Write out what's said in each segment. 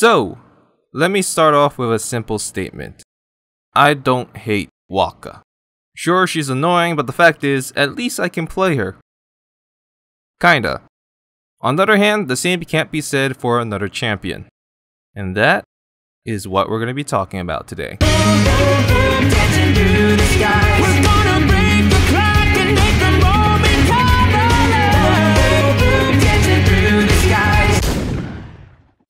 So, let me start off with a simple statement. I don't hate Wakka. Sure, she's annoying, but the fact is, at least I can play her. Kinda. On the other hand, the same can't be said for another champion. And that is what we're going to be talking about today.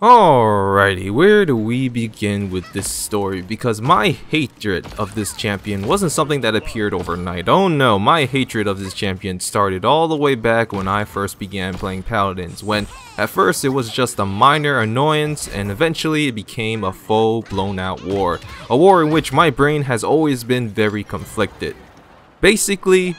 Alrighty, where do we begin with this story? Because my hatred of this champion wasn't something that appeared overnight. Oh no, my hatred of this champion started all the way back when I first began playing Paladins, when at first it was just a minor annoyance and eventually it became a full blown out war. A war in which my brain has always been very conflicted. Basically,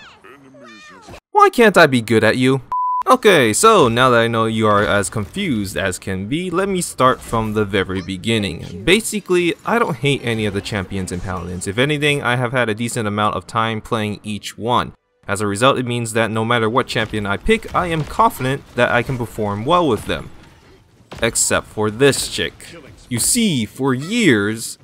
why can't I be good at you? Okay, so now that I know you are as confused as can be, let me start from the very beginning. Basically, I don't hate any of the champions in Paladins. If anything, I have had a decent amount of time playing each one. As a result, it means that no matter what champion I pick, I am confident that I can perform well with them. Except for this chick. You see, for years...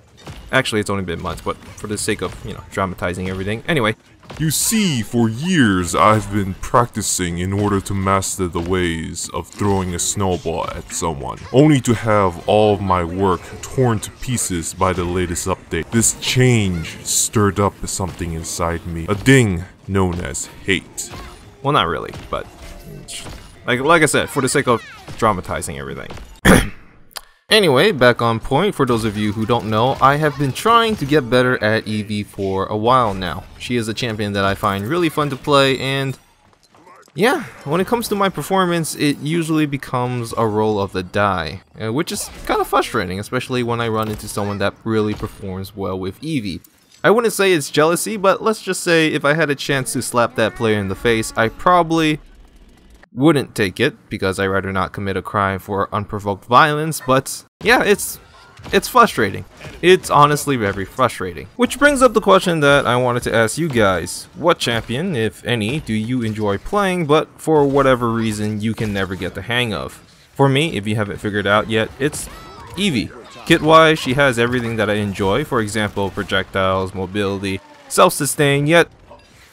Actually, it's only been months, but for the sake of, dramatizing everything. Anyway. You see, for years I've been practicing in order to master the ways of throwing a snowball at someone, only to have all of my work torn to pieces by the latest update. This change stirred up something inside me, a thing known as hate. Well, not really, but like I said, for the sake of dramatizing everything. Anyway, back on point, for those of you who don't know, I have been trying to get better at Eevee for a while now. She is a champion that I find really fun to play, and yeah, when it comes to my performance, it usually becomes a roll of the die, which is kind of frustrating, especially when I run into someone that really performs well with Eevee. I wouldn't say it's jealousy, but let's just say if I had a chance to slap that player in the face, I probably wouldn't take it, because I'd rather not commit a crime for unprovoked violence, but yeah, it's frustrating. It's honestly very frustrating. Which brings up the question that I wanted to ask you guys. What champion, if any, do you enjoy playing, but for whatever reason you can never get the hang of? For me, if you haven't figured out yet, it's Eevee. Kit-wise, she has everything that I enjoy, for example, projectiles, mobility, self-sustain, yet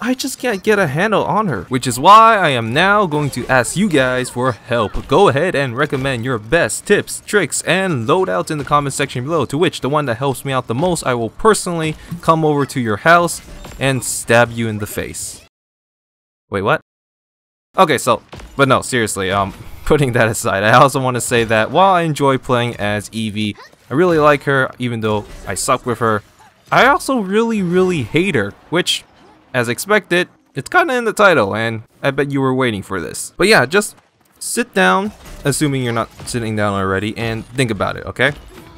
I just can't get a handle on her, which is why I am now going to ask you guys for help. Go ahead and recommend your best tips, tricks, and loadouts in the comment section below, to which the one that helps me out the most, I will personally come over to your house and stab you in the face. Wait, what? Okay, but no, seriously, putting that aside, I also want to say that while I enjoy playing as Eevee, I really like her, even though I suck with her, I also really hate her, which, as expected, it's kinda in the title, and I bet you were waiting for this. But yeah, just sit down, assuming you're not sitting down already, and think about it, okay?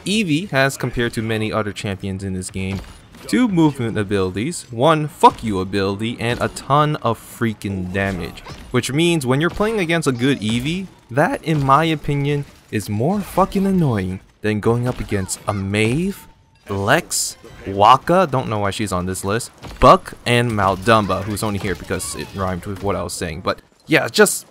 Eevee has, compared to many other champions in this game, 2 movement abilities, 1 fuck you ability, and a ton of freaking damage. Which means when you're playing against a good Eevee, that, in my opinion, is more fucking annoying than going up against a Maeve, Lex, Wakka, don't know why she's on this list, Buck, and Maldumba, who's only here because it rhymed with what I was saying. But yeah, just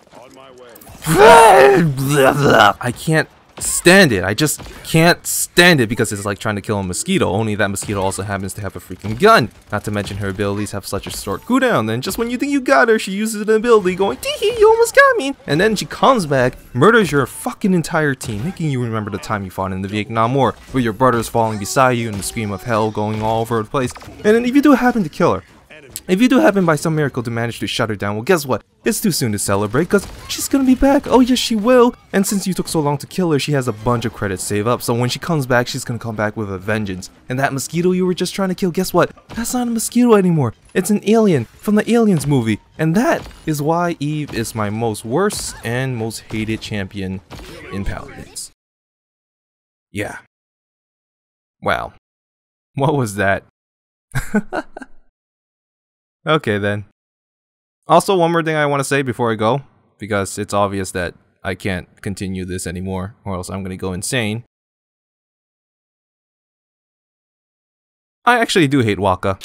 I can't stand it. I just can't stand it because it's like trying to kill a mosquito, only that mosquito also happens to have a freaking gun. Not to mention her abilities have such a short cooldown, and just when you think you got her, she uses an ability going, tee-hee, you almost got me! And then she comes back, murders your fucking entire team, making you remember the time you fought in the Vietnam War, with your brothers falling beside you and the scream of hell going all over the place. And then if you do happen to kill her, if you do happen by some miracle to manage to shut her down, well guess what? It's too soon to celebrate, because she's gonna be back. Oh yes, she will. And since you took so long to kill her, she has a bunch of credits saved up. So when she comes back, she's gonna come back with a vengeance. And that mosquito you were just trying to kill, guess what? That's not a mosquito anymore. It's an alien from the Aliens movie. And that is why Eve is my most worst and most hated champion in Paladins. Yeah. Wow. What was that? Okay then. Also, one more thing I want to say before I go, because it's obvious that I can't continue this anymore, or else I'm gonna go insane. I actually do hate Wakka.